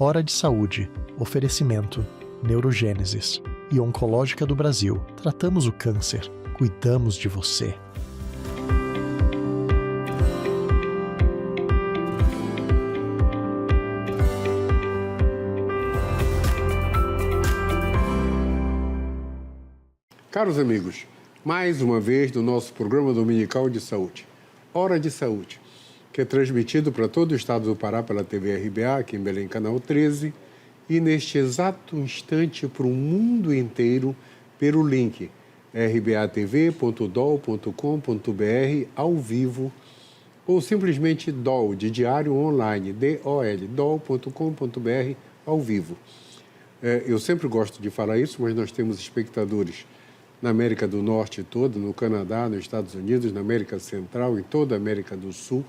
Hora de Saúde. Oferecimento. Neurogênesis. E Oncológica do Brasil. Tratamos o câncer. Cuidamos de você. Caros amigos, mais uma vez no nosso programa dominical de saúde, Hora de Saúde, que é transmitido para todo o estado do Pará pela TV RBA, aqui em Belém, canal 13, e neste exato instante para o mundo inteiro pelo link rbatv.dol.com.br ao vivo ou simplesmente DOL, de Diário Online, DOL, dol.com.br ao vivo. Eu sempre gosto de falar isso, mas nós temos espectadores na América do Norte toda, no Canadá, nos Estados Unidos, na América Central, em toda a América do Sul,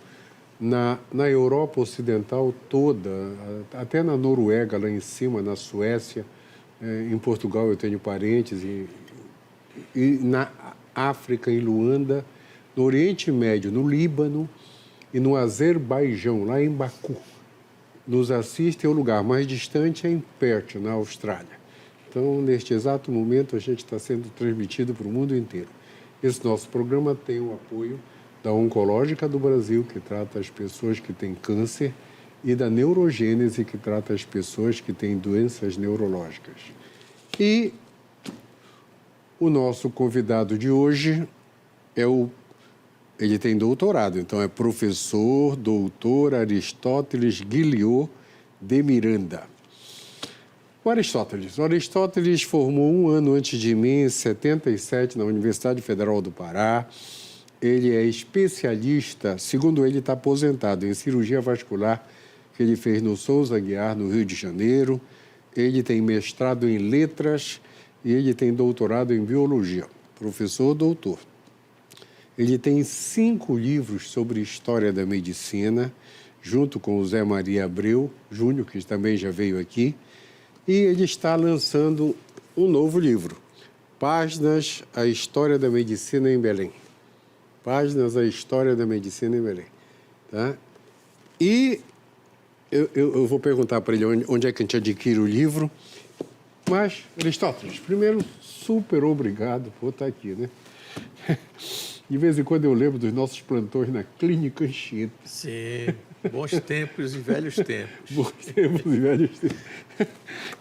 na Europa Ocidental toda, até na Noruega, lá em cima, na Suécia, em Portugal eu tenho parentes, e na África, em Luanda, no Oriente Médio, no Líbano e no Azerbaijão, lá em Baku. Nos assistem ao lugar mais distante, é em Perth, na Austrália. Então, neste exato momento, a gente está sendo transmitido para o mundo inteiro. Esse nosso programa tem o apoio da Oncológica do Brasil, que trata as pessoas que têm câncer, e da Neurogênese, que trata as pessoas que têm doenças neurológicas. E o nosso convidado de hoje ele tem doutorado, então é professor doutor Aristóteles Guilliot de Miranda. O Aristóteles formou um ano antes de mim, em 77, na Universidade Federal do Pará. Ele é especialista, segundo ele, está aposentado em cirurgia vascular, que ele fez no Souza Aguiar, no Rio de Janeiro. Ele tem mestrado em letras e ele tem doutorado em biologia. Professor doutor. Ele tem 5 livros sobre história da medicina, junto com o Zé Maria Abreu Júnior, que também já veio aqui. E ele está lançando um novo livro, Páginas, a História da Medicina em Belém. Páginas, a História da Medicina em Belém. Tá? E eu vou perguntar para ele onde é que a gente adquire o livro. Mas, Aristóteles, primeiro, super obrigado por estar aqui, né? De vez em quando eu lembro dos nossos plantões na Clínica Anchieta. Sim, bons tempos e velhos tempos. Bons tempos e velhos tempos.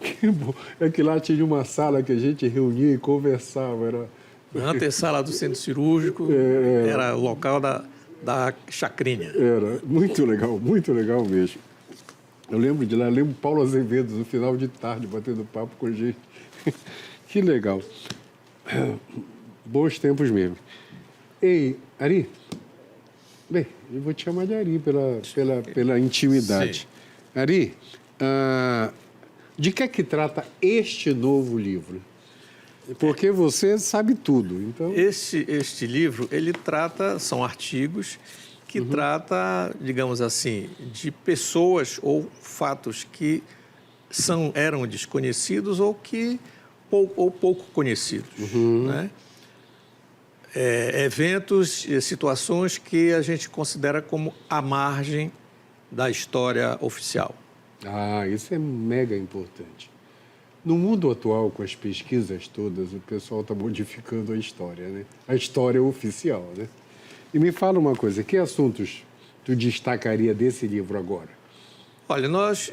Que bom. É que lá tinha uma sala que a gente reunia e conversava. Na antessala do centro cirúrgico, era o local da chacrinha. Era muito legal mesmo. Eu lembro de lá, lembro Paulo Azevedo, no final de tarde, batendo papo com a gente. Que legal. Bons tempos mesmo. Ei, Ari, bem, eu vou te chamar de Ari pela intimidade. Sim. Ari, de que é que trata este novo livro? Porque você sabe tudo, então... Este livro, ele trata, são artigos que trata, digamos assim, de pessoas ou fatos que eram desconhecidos ou pouco conhecidos, né? Eventos, situações que a gente considera como à margem da história oficial. Isso é mega importante. No mundo atual, com as pesquisas todas, o pessoal está modificando a história, né? A história oficial, né? E me fala uma coisa, que assuntos tu destacaria desse livro agora? Olha, nós,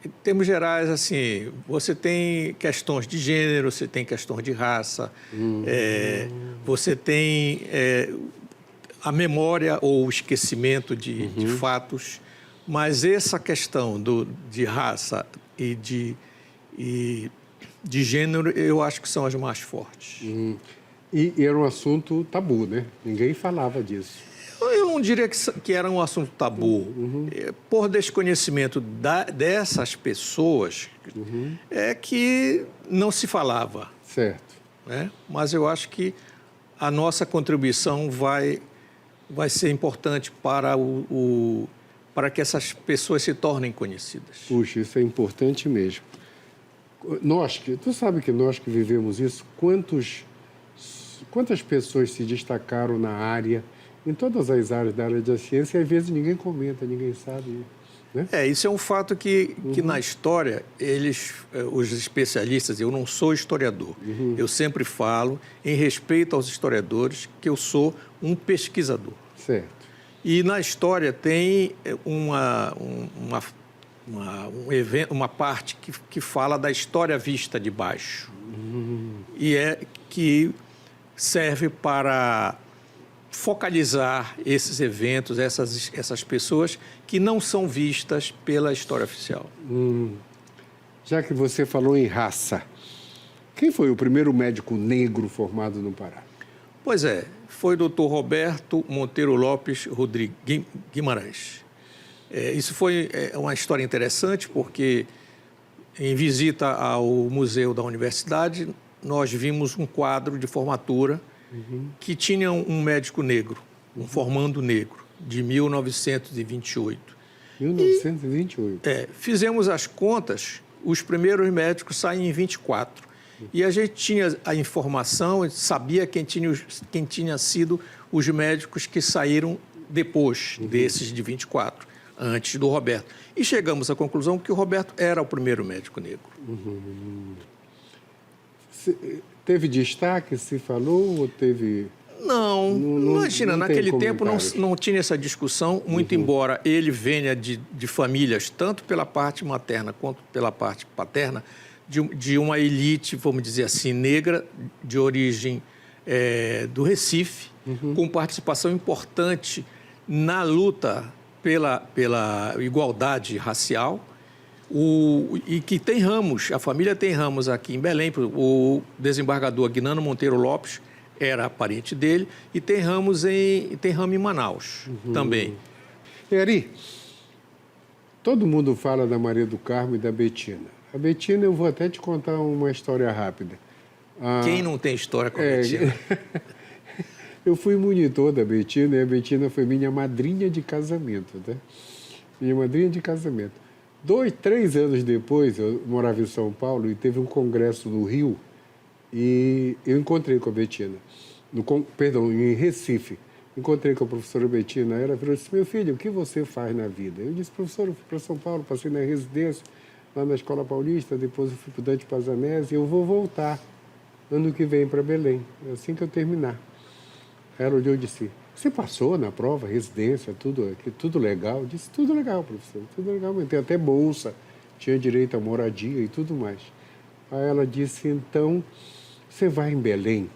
em termos gerais, assim, você tem questões de gênero, você tem questões de raça, você tem a memória ou o esquecimento de fatos, mas essa questão de raça e de gênero, eu acho que são as mais fortes. E era um assunto tabu, né? Ninguém falava disso. Eu não diria que era um assunto tabu. Por desconhecimento dessas pessoas, é que não se falava. Certo. Né? Mas eu acho que a nossa contribuição vai ser importante para que essas pessoas se tornem conhecidas. Puxa, isso é importante mesmo. Tu sabe que nós que vivemos isso, quantas pessoas se destacaram na área, em todas as áreas da área da ciência, e às vezes ninguém comenta, ninguém sabe. né? Isso é um fato que na história, os especialistas, eu não sou historiador, eu sempre falo, em respeito aos historiadores, que eu sou um pesquisador. Certo. E na história tem uma parte que fala da história vista de baixo. E que serve para focalizar esses eventos, essas pessoas que não são vistas pela história oficial. Já que você falou em raça, quem foi o primeiro médico negro formado no Pará? Pois é, foi o Dr. Roberto Monteiro Lopes Rodrigues Guimarães. Isso foi uma história interessante, porque em visita ao museu da universidade, nós vimos um quadro de formatura que tinha um médico negro, um formando negro, de 1928. 1928? Fizemos as contas, os primeiros médicos saem em 24. E a gente tinha a informação, sabia quem tinha sido os médicos que saíram depois desses de 24, antes do Roberto. E chegamos à conclusão que o Roberto era o primeiro médico negro. Teve destaque, se falou, ou teve... Não, imagina, naquele tempo não tinha essa discussão, muito embora ele venha de famílias, tanto pela parte materna quanto pela parte paterna, de uma elite, vamos dizer assim, negra, de origem do Recife, com participação importante na luta pela igualdade racial, e que tem ramos, a família tem ramos aqui em Belém. O desembargador Aguinaldo Monteiro Lopes era parente dele, e tem ramo em Manaus também. Eri, todo mundo fala da Maria do Carmo e da Betina. A Betina, eu vou até te contar uma história rápida. Quem não tem história com a Betina? Eu fui monitor da Betina, e a Betina foi minha madrinha de casamento, tá? Minha madrinha de casamento. 3 anos depois, eu morava em São Paulo e teve um congresso no Rio, e eu encontrei com a Betina, em Recife. Encontrei com a professora Betina, ela falou assim: meu filho, o que você faz na vida? Eu disse: professor, eu fui para São Paulo, passei na residência, lá na Escola Paulista, depois eu fui para o Dante Pazanese, e eu vou voltar ano que vem para Belém, assim que eu terminar. Ela olhou e disse: você passou na prova, residência, tudo legal? Eu disse: tudo legal, professor, tudo legal, mas tem até bolsa, tinha direito à moradia e tudo mais. Aí ela disse: então, você vai em Belém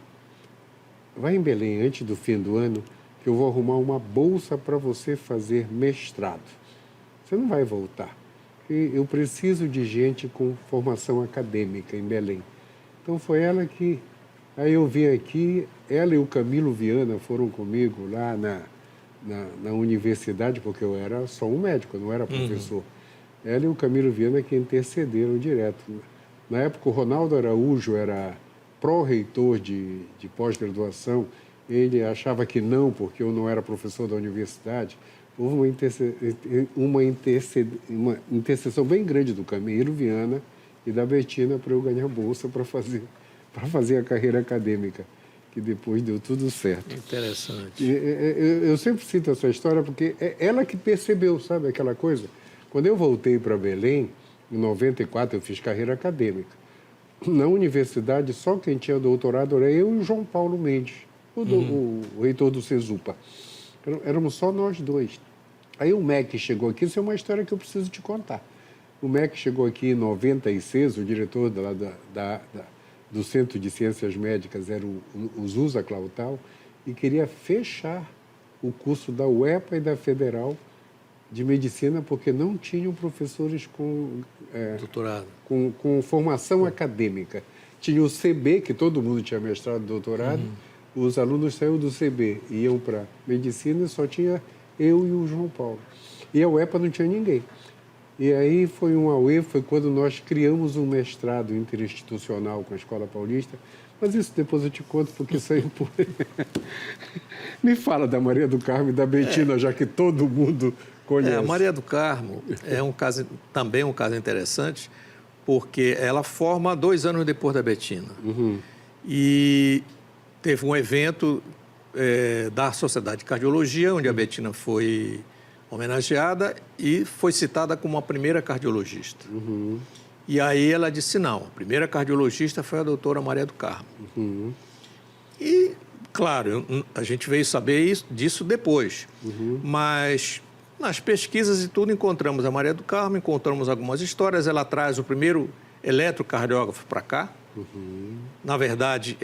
antes do fim do ano, que eu vou arrumar uma bolsa para você fazer mestrado. Você não vai voltar. Eu preciso de gente com formação acadêmica em Belém. Então foi ela que... Aí eu vim aqui, ela e o Camilo Viana foram comigo lá na universidade, porque eu era só um médico, eu não era professor. Ela e o Camilo Viana que intercederam direto. Na época, o Ronaldo Araújo era pró-reitor de pós-graduação. Ele achava que não, porque eu não era professor da universidade. Houve uma intercessão bem grande do Camilo Viana e da Betina para eu ganhar bolsa para fazer a carreira acadêmica, que depois deu tudo certo. Interessante. Eu sempre cito essa história porque é ela que percebeu, sabe, aquela coisa. Quando eu voltei para Belém, em 94, eu fiz carreira acadêmica. Na universidade, só quem tinha doutorado era eu e o João Paulo Mendes, o reitor do CESUPA. Éramos só nós dois. Aí o MEC chegou aqui, isso é uma história que eu preciso te contar. O MEC chegou aqui em 96, o diretor do Centro de Ciências Médicas era o Zusa Clautal, e queria fechar o curso da UEPA e da Federal de Medicina, porque não tinham professores com doutorado, com formação acadêmica. Tinha o CB, que todo mundo tinha mestrado e doutorado, os alunos saíram do CB, iam para Medicina, e só tinha eu e o João Paulo. E a UEPA não tinha ninguém. E aí foi um auê, foi quando nós criamos um mestrado interinstitucional com a Escola Paulista, mas isso depois eu te conto, porque saiu por... Me fala da Maria do Carmo e da Betina, já que todo mundo conhece. A Maria do Carmo é também um caso interessante, porque ela forma 2 anos depois da Betina. E teve um evento da Sociedade de Cardiologia, onde a Betina foi homenageada e foi citada como a primeira cardiologista. E aí ela disse, não, a primeira cardiologista foi a doutora Maria do Carmo. E, claro, a gente veio saber disso depois. Mas nas pesquisas e tudo encontramos a Maria do Carmo, encontramos algumas histórias. Ela traz o primeiro eletrocardiógrafo para cá. Na verdade,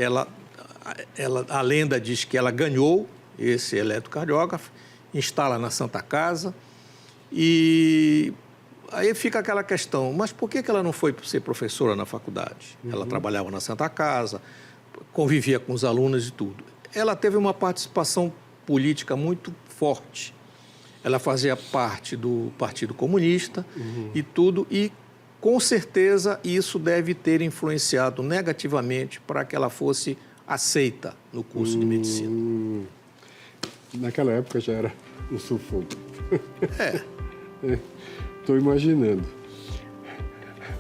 a lenda diz que ela ganhou esse eletrocardiógrafo, instala na Santa Casa e aí fica aquela questão, mas por que ela não foi ser professora na faculdade? Ela trabalhava na Santa Casa, convivia com os alunos e tudo. Ela teve uma participação política muito forte. Ela fazia parte do Partido Comunista e tudo, e com certeza isso deve ter influenciado negativamente para que ela fosse aceita no curso de medicina. Naquela época já era um sufoco. Estou imaginando.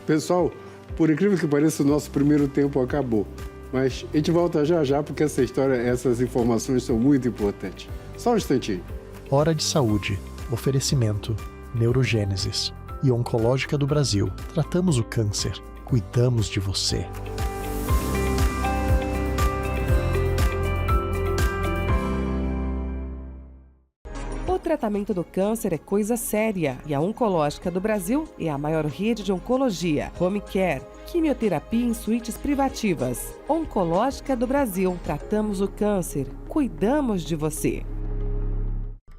Pessoal, por incrível que pareça, o nosso primeiro tempo acabou. Mas a gente volta já já, porque essa história, essas informações são muito importantes. Só um instantinho. Hora de Saúde. Oferecimento. Neurogênesis e Oncológica do Brasil. Tratamos o câncer. Cuidamos de você. O tratamento do câncer é coisa séria e a Oncológica do Brasil é a maior rede de oncologia, home care, quimioterapia em suítes privativas. Oncológica do Brasil, tratamos o câncer, cuidamos de você.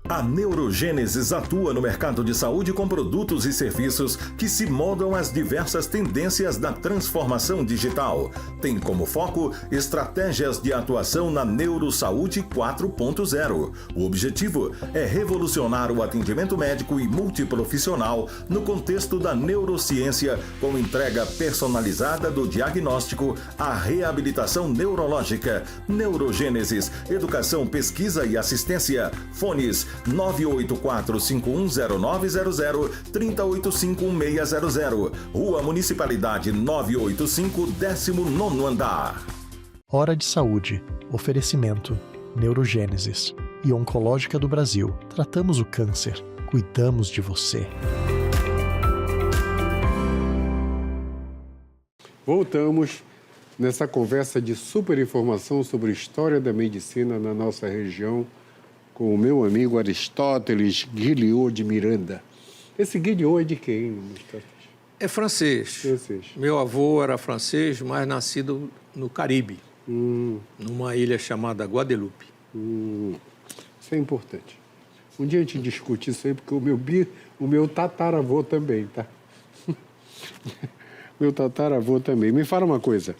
A Neurogênesis atua no mercado de saúde com produtos e serviços que se moldam às diversas tendências da transformação digital. Tem como foco estratégias de atuação na Neurosaúde 4.0. O objetivo é revolucionar o atendimento médico e multiprofissional no contexto da neurociência, com entrega personalizada do diagnóstico à reabilitação neurológica. Neurogênesis, educação, pesquisa e assistência. Fones 984-510900, 3085-1600. Rua Municipalidade 985, 19º andar. Hora de Saúde. Oferecimento. Neurogênesis e Oncológica do Brasil. Tratamos o câncer. Cuidamos de você. Voltamos nessa conversa de super informação sobre a história da medicina na nossa região, com o meu amigo Aristóteles Guilliot de Miranda. Esse Guilliot é de quem, Aristóteles? É francês. Meu avô era francês, mas nascido no Caribe, numa ilha chamada Guadeloupe. Isso é importante. Um dia a gente discute isso aí, porque o meu tataravô também, tá? Meu tataravô também. Me fala uma coisa.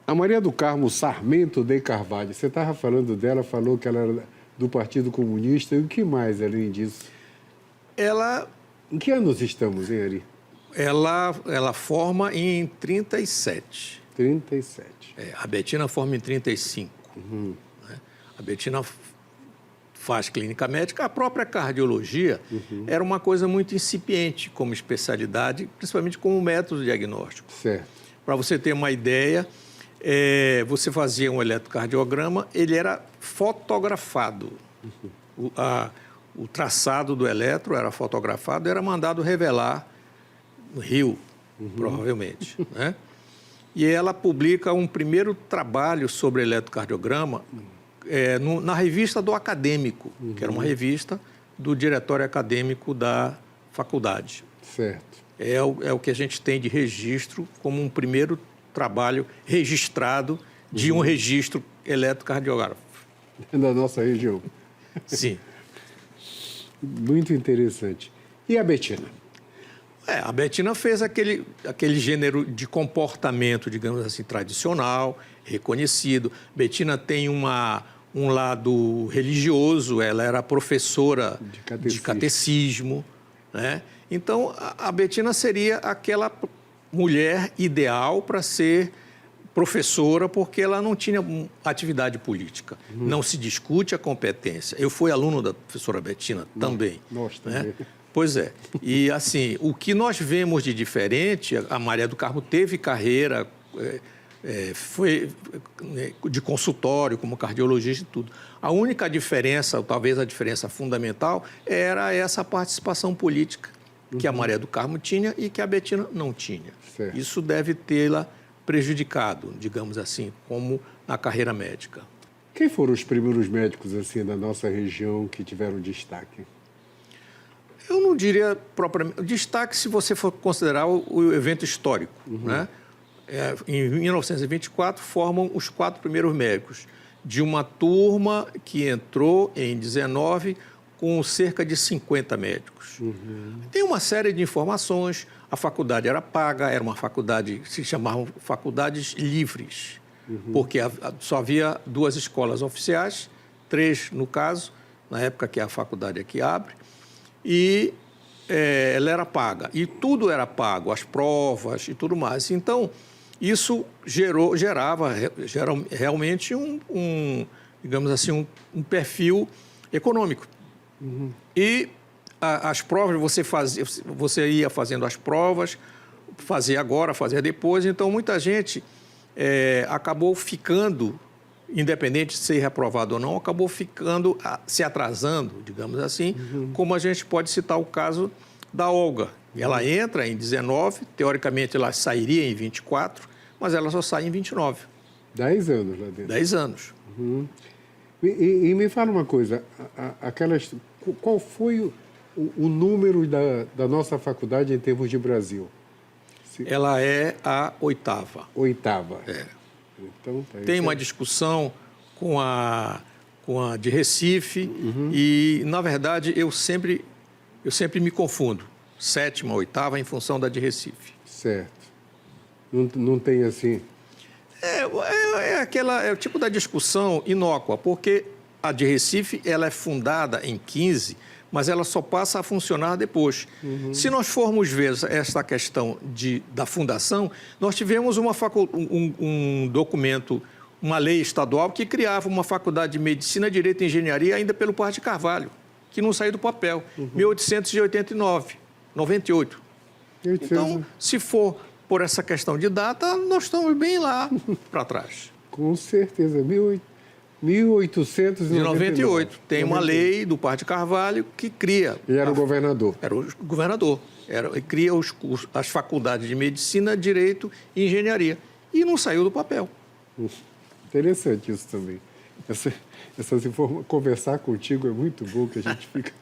A Maria do Carmo Sarmento de Carvalho, você estava falando dela, falou que ela era do Partido Comunista, e o que mais além disso? Em que anos estamos, hein, Ari? Ela forma em 37. 37. A Betina forma em 35. Né? A Betina faz clínica médica. A própria cardiologia era uma coisa muito incipiente como especialidade, principalmente como método diagnóstico. Certo. Para você ter uma ideia, você fazia um eletrocardiograma, ele era fotografado. O traçado do eletro era fotografado e era mandado revelar no Rio, provavelmente. Né? E ela publica um primeiro trabalho sobre eletrocardiograma na revista do Acadêmico, que era uma revista do diretório acadêmico da faculdade. Certo. É o que a gente tem de registro como um primeiro trabalho registrado de um registro eletrocardiográfico. Da nossa região. Sim. Muito interessante. E a Betina? A Betina fez aquele gênero de comportamento, digamos assim, tradicional, reconhecido. Betina tem um lado religioso, ela era professora de catecismo, né? Então, a Betina seria aquela mulher ideal para ser professora, porque ela não tinha atividade política. Não se discute a competência. Eu fui aluno da professora Betina também. Nós também. Né? Pois é. E, assim, o que nós vemos de diferente, a Maria do Carmo teve carreira foi de consultório, como cardiologista e tudo. A única diferença, ou talvez a diferença fundamental, era essa participação política que a Maria do Carmo tinha e que a Betina não tinha. Certo. Isso deve tê-la prejudicado, digamos assim, como na carreira médica. Quem foram os primeiros médicos assim da nossa região que tiveram destaque? Eu não diria propriamente... Destaque se você for considerar o evento histórico, né? Em 1924, formam os 4 primeiros médicos de uma turma que entrou em 19 com cerca de 50 médicos. Tem uma série de informações. A faculdade era paga, era uma faculdade, se chamavam faculdades livres, porque só havia 2 escolas oficiais, 3 no caso, na época que a faculdade aqui abre, e ela era paga. E tudo era pago, as provas e tudo mais. Então, isso gerava realmente digamos assim, um perfil econômico. E as provas, você ia fazendo as provas, fazia agora, fazia depois, então muita gente acabou ficando, independente de ser reprovado ou não, acabou ficando, se atrasando, digamos assim, como a gente pode citar o caso da Olga. Ela entra em 19, teoricamente ela sairia em 24, mas ela só sai em 29. 10 anos lá dentro. 10 anos. E me fala uma coisa, qual foi o número da nossa faculdade em termos de Brasil? Ela é a 8ª. 8ª. Então, Tem uma discussão com a de Recife e, na verdade, eu sempre me confundo. 7ª, 8ª, em função da de Recife. Certo. Não tem assim... É o tipo da discussão inócua, porque a de Recife ela é fundada em 15, mas ela só passa a funcionar depois. Se nós formos ver esta questão da fundação, nós tivemos um documento, uma lei estadual que criava uma faculdade de Medicina, Direito e Engenharia ainda pelo Paz de Carvalho, que não saiu do papel, 1889, 98. Então, se for por essa questão de data, nós estamos bem lá para trás. Com certeza, 1898. Tem uma lei do Paz de Carvalho que cria... Ele era o governador. Era o governador. Cria as faculdades de Medicina, Direito e Engenharia. E não saiu do papel. Interessante isso também. Essas informações, conversar contigo é muito bom, que a gente fica...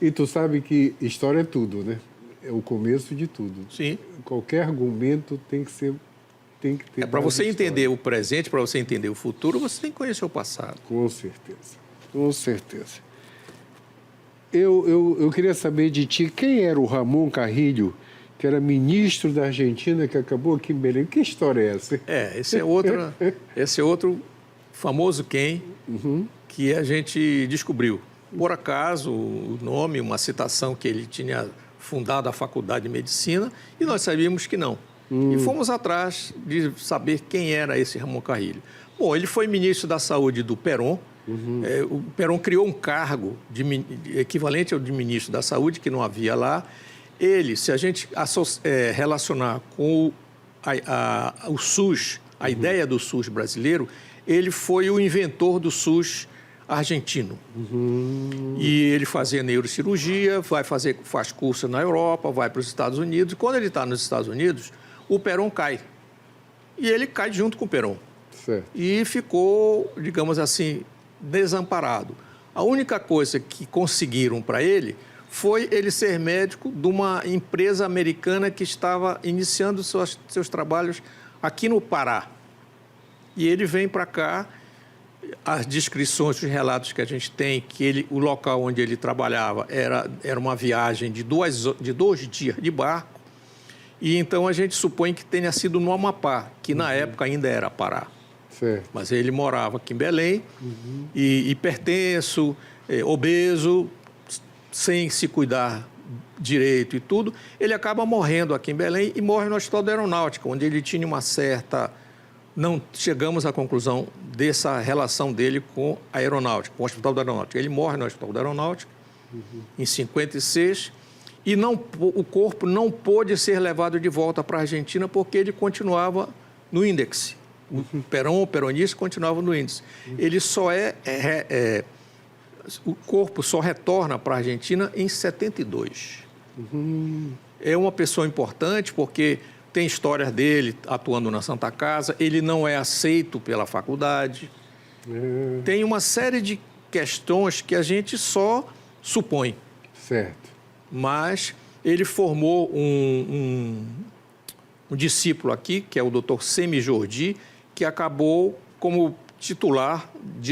E tu sabe que história é tudo, né? É o começo de tudo. Sim. Qualquer argumento tem que ter... Para você entender o presente, para você entender o futuro, você tem que conhecer o passado. Com certeza. Com certeza. Eu queria saber de ti, quem era o Ramon Carrilho, que era ministro da Argentina, que acabou aqui em Belém? Que história é essa? Esse é outro famoso quem que a gente descobriu. Por acaso, o nome, uma citação que ele tinha fundado a Faculdade de Medicina, e nós sabíamos que não. E fomos atrás de saber quem era esse Ramon Carrilho. Bom, ele foi ministro da Saúde do Perón. O Perón criou um cargo equivalente ao de ministro da Saúde, que não havia lá. Ele, se a gente relacionar com o SUS, a ideia do SUS brasileiro, ele foi o inventor do SUS argentino. E ele fazia neurocirurgia, faz curso na Europa, vai para os Estados Unidos. E quando ele está nos Estados Unidos, o Perón cai. E ele cai junto com o Perón. Certo. E ficou, digamos assim, desamparado. A única coisa que conseguiram para ele foi ele ser médico de uma empresa americana que estava iniciando seus trabalhos aqui no Pará. E ele vem para cá. As descrições, os relatos que a gente tem, que o local onde ele trabalhava era uma viagem de 2 dias de barco, e então a gente supõe que tenha sido no Amapá, que na época ainda era Pará. Certo. Mas ele morava aqui em Belém, e hipertenso, obeso, sem se cuidar direito e tudo, ele acaba morrendo aqui em Belém e morre no Hospital da Aeronáutica, onde ele tinha uma certa... Não chegamos à conclusão dessa relação dele com a aeronáutica, com o Hospital da Aeronáutica. Ele morre no Hospital da Aeronáutica, em 56, E o corpo não pôde ser levado de volta para a Argentina porque ele continuava no índex. O peronista continuava no índice. Ele só o corpo só retorna para a Argentina em 72. É uma pessoa importante porque tem histórias dele atuando na Santa Casa, ele não é aceito pela faculdade. Tem uma série de questões que a gente só supõe. Certo. Mas ele formou um discípulo aqui, que é o Dr. Semi Jordi, que acabou como titular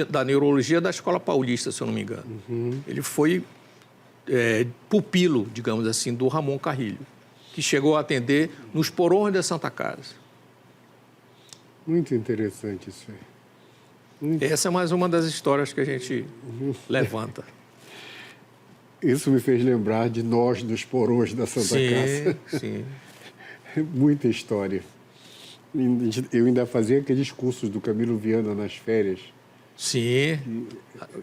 da neurologia da Escola Paulista, se eu não me engano. Ele foi pupilo, digamos assim, do Ramon Carrilho, que chegou a atender nos porões da Santa Casa. Muito interessante isso aí. Essa é mais uma das histórias que a gente levanta. Isso me fez lembrar de nós dos porões da Santa Casa. Sim. Muita história. Eu ainda fazia aqueles cursos do Camilo Viana nas férias. Sim,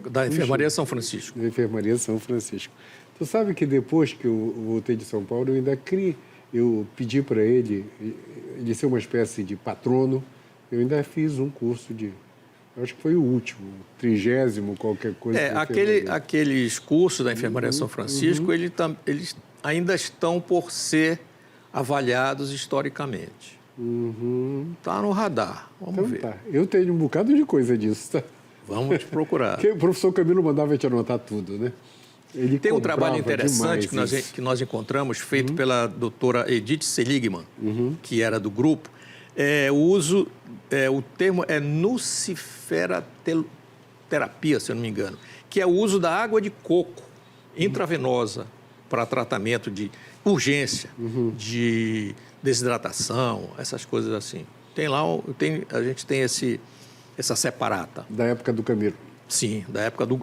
da Enfermaria São Francisco. Da Enfermaria São Francisco. Tu sabe que depois que eu voltei de São Paulo, eu pedi para ele ser uma espécie de patrono. Eu ainda fiz um curso acho que foi o último, 30º, qualquer coisa. Aqueles cursos da Enfermaria São Francisco, eles ainda estão por ser avaliados historicamente. Está no radar, vamos ver. Tá. Eu tenho um bocado de coisa disso, tá? Vamos te procurar. Porque o professor Camilo mandava te anotar tudo, né? Ele tem um trabalho interessante que nós encontramos, feito pela doutora Edith Seligman, que era do grupo. O termo é nuciferaterapia, se eu não me engano, que é o uso da água de coco intravenosa para tratamento de urgência, de desidratação, essas coisas assim. A gente tem essa separata. Da época do Camilo. Sim,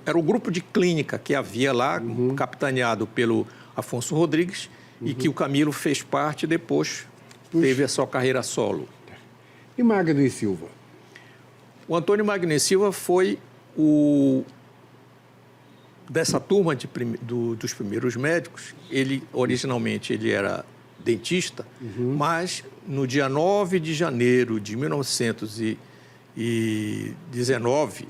era o grupo de clínica que havia lá, capitaneado pelo Afonso Rodrigues, e que o Camilo fez parte e depois teve a sua carreira solo. E Magno e Silva? O Antônio Magno e Silva foi dessa turma dos primeiros médicos. Originalmente, ele era dentista, mas no dia 9 de janeiro de 1919,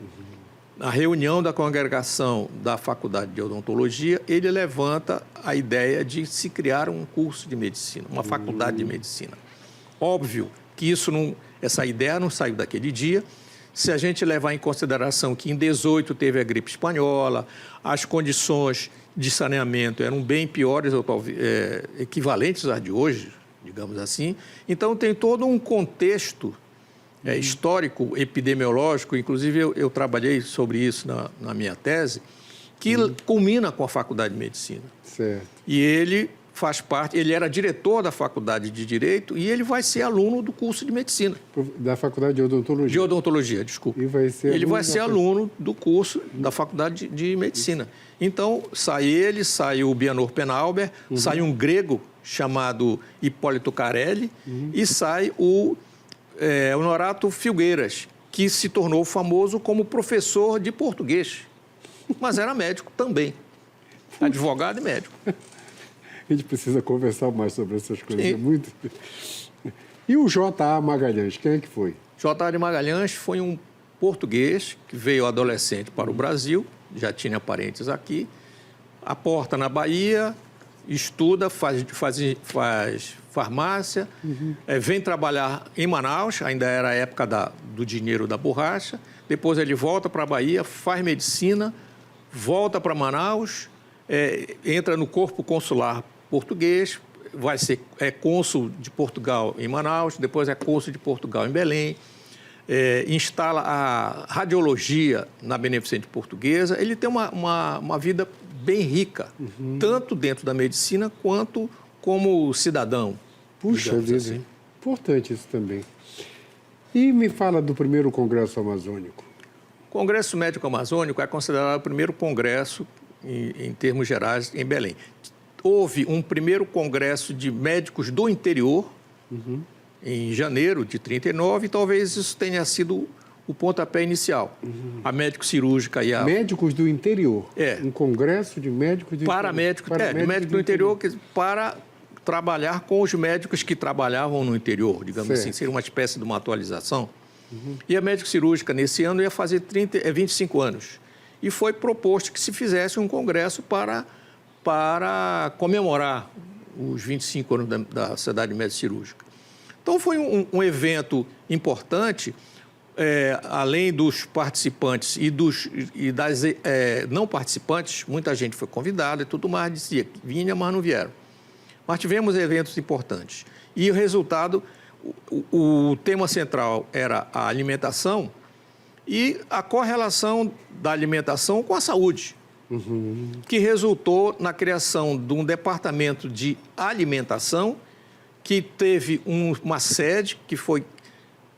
na reunião da congregação da Faculdade de Odontologia, ele levanta a ideia de se criar um curso de medicina, uma faculdade de medicina. Óbvio que essa ideia não saiu daquele dia. Se a gente levar em consideração que em 18 teve a gripe espanhola, as condições de saneamento eram bem piores, ou talvez equivalentes às de hoje, digamos assim. Então, tem todo um contexto histórico, epidemiológico, inclusive eu trabalhei sobre isso na minha tese, que culmina com a Faculdade de Medicina. Certo. E ele faz parte, ele era diretor da Faculdade de Direito e ele vai ser aluno do curso de Medicina. Da Faculdade de Odontologia? De Odontologia, desculpa. E vai ser ele vai ser aluno do curso da Faculdade de Medicina. Então, sai o Bianor Penalber, sai um grego chamado Hipólito Carelli e sai o Honorato Filgueiras, que se tornou famoso como professor de português, mas era médico também, advogado e médico. A gente precisa conversar mais sobre essas coisas. É muito... E o J.A. Magalhães, quem é que foi? J.A. de Magalhães foi um português que veio adolescente para o Brasil, já tinha parentes aqui, aporta na Bahia, estuda, faz farmácia, vem trabalhar em Manaus, ainda era a época do dinheiro da borracha, depois ele volta para a Bahia, faz medicina, volta para Manaus, entra no corpo consular português, vai ser cônsul de Portugal em Manaus, depois é cônsul de Portugal em Belém, instala a radiologia na Beneficente Portuguesa. Ele tem uma vida bem rica, tanto dentro da medicina quanto como cidadão. Puxa vida, assim. Importante isso também. E me fala do primeiro Congresso Amazônico. O Congresso Médico Amazônico é considerado o primeiro congresso, em termos gerais, em Belém. Houve um primeiro congresso de médicos do interior, em janeiro de 1939, e talvez isso tenha sido o pontapé inicial. A médico cirúrgica e a... Médicos do interior. É. Um congresso de médicos do Paramédico, interior. de médico do interior para trabalhar com os médicos que trabalhavam no interior, digamos Certo. assim, seria uma espécie de uma atualização. E a médico cirúrgica, nesse ano, ia fazer 25 anos. E foi proposto que se fizesse um congresso para comemorar os 25 anos da Sociedade Médica Cirúrgica. Então, foi um evento importante, além dos participantes e das não participantes, muita gente foi convidada e tudo mais, dizia que vinha, mas não vieram. Mas tivemos eventos importantes. E o resultado, o tema central era a alimentação e a correlação da alimentação com a saúde, que resultou na criação de um departamento de alimentação que teve uma sede que foi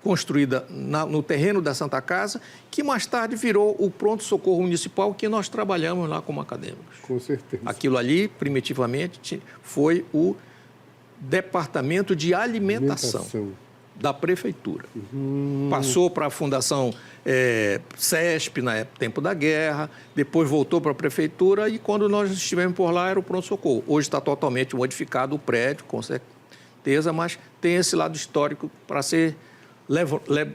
construída no terreno da Santa Casa, que mais tarde virou o pronto-socorro municipal que nós trabalhamos lá como acadêmicos. Com certeza. Aquilo ali, primitivamente, foi o Departamento de Alimentação da Prefeitura. Passou para a Fundação CESP, no tempo da guerra, depois voltou para a Prefeitura e quando nós estivemos por lá era o pronto-socorro. Hoje está totalmente modificado o prédio, com certeza, mas tem esse lado histórico para ser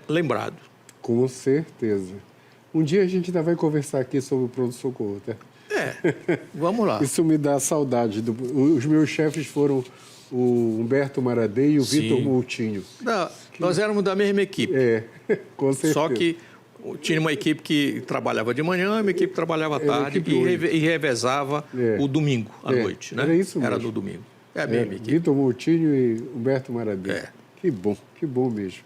lembrado. Com certeza. Um dia a gente ainda vai conversar aqui sobre o pronto-socorro, tá? Vamos lá. Isso me dá saudade. Os meus chefes foram o Humberto Maradei e o Vitor Moutinho. Nós éramos da mesma equipe. Com certeza. Só que tinha uma equipe que trabalhava de manhã, uma equipe que trabalhava à tarde e revezava o domingo à noite. Né? Era isso mesmo. Era no domingo. É a mesma equipe. Vitor Moutinho e Humberto Maradei. Que bom mesmo.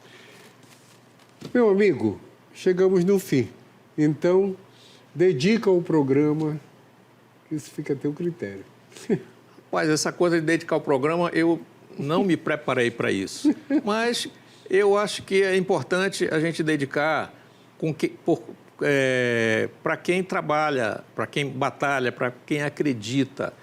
Meu amigo, chegamos no fim. Então, dedica o programa, que isso fica a teu critério. Mas essa coisa de dedicar o programa, eu não me preparei para isso. Mas eu acho que é importante a gente dedicar para quem trabalha, para quem batalha, para quem acredita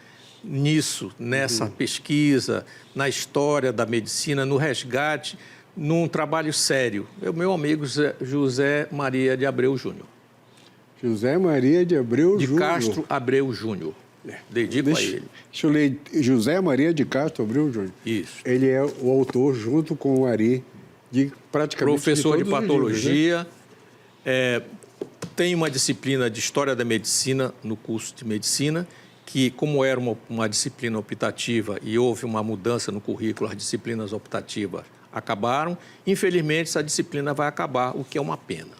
nisso, nessa pesquisa, na história da medicina, no resgate, num trabalho sério. É o meu amigo José Maria de Abreu Júnior. José Maria de Abreu Júnior. De Castro Abreu Júnior. Dedico a ele. Deixa eu ler. José Maria de Castro Abreu Júnior. Isso. Ele é o autor, junto com o Ari, de praticamente professor de patologia. Livros, né? Tem uma disciplina de História da Medicina no curso de Medicina, que, como era uma disciplina optativa e houve uma mudança no currículo, as disciplinas optativas acabaram. Infelizmente, essa disciplina vai acabar, o que é uma pena.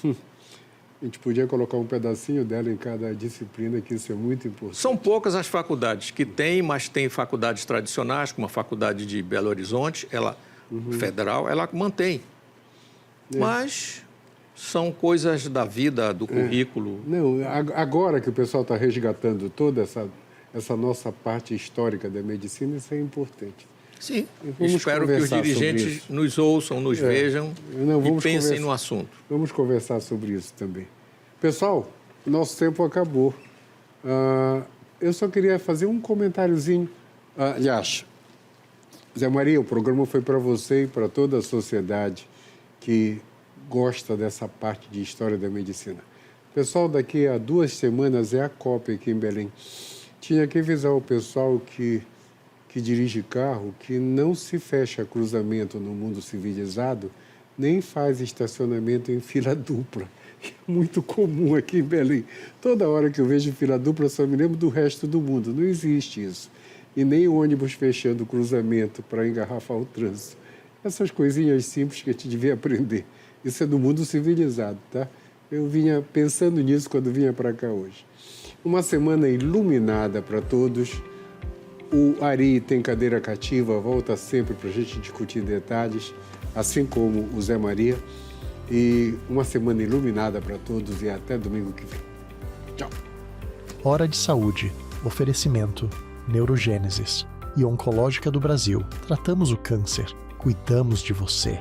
A gente podia colocar um pedacinho dela em cada disciplina, que isso é muito importante. São poucas as faculdades que têm, mas tem faculdades tradicionais, como a Faculdade de Belo Horizonte, ela federal, ela mantém. Mas são coisas da vida, do currículo. Não, agora que o pessoal está resgatando toda essa nossa parte histórica da medicina, isso é importante. Sim, espero que os dirigentes nos ouçam, nos vejam e pensem no assunto. Vamos conversar sobre isso também. Pessoal, nosso tempo acabou. Eu só queria fazer um comentáriozinho. Aliás, Zé Maria, o programa foi para você e para toda a sociedade que gosta dessa parte de história da medicina. Pessoal, daqui a 2 semanas é a COP aqui em Belém. Tinha que avisar o pessoal que dirige carro que não se fecha cruzamento no mundo civilizado, nem faz estacionamento em fila dupla. É muito comum aqui em Belém. Toda hora que eu vejo fila dupla, só me lembro do resto do mundo. Não existe isso. E nem ônibus fechando o cruzamento para engarrafar o trânsito. Essas coisinhas simples que a gente devia aprender. Isso é do mundo civilizado, tá? Eu vinha pensando nisso quando vinha para cá hoje. Uma semana iluminada para todos. O Ari tem cadeira cativa, volta sempre para a gente discutir detalhes, assim como o Zé Maria. E uma semana iluminada para todos e até domingo que vem. Tchau. Hora de Saúde. Oferecimento. Neurogênesis. E Oncológica do Brasil. Tratamos o câncer. Cuidamos de você.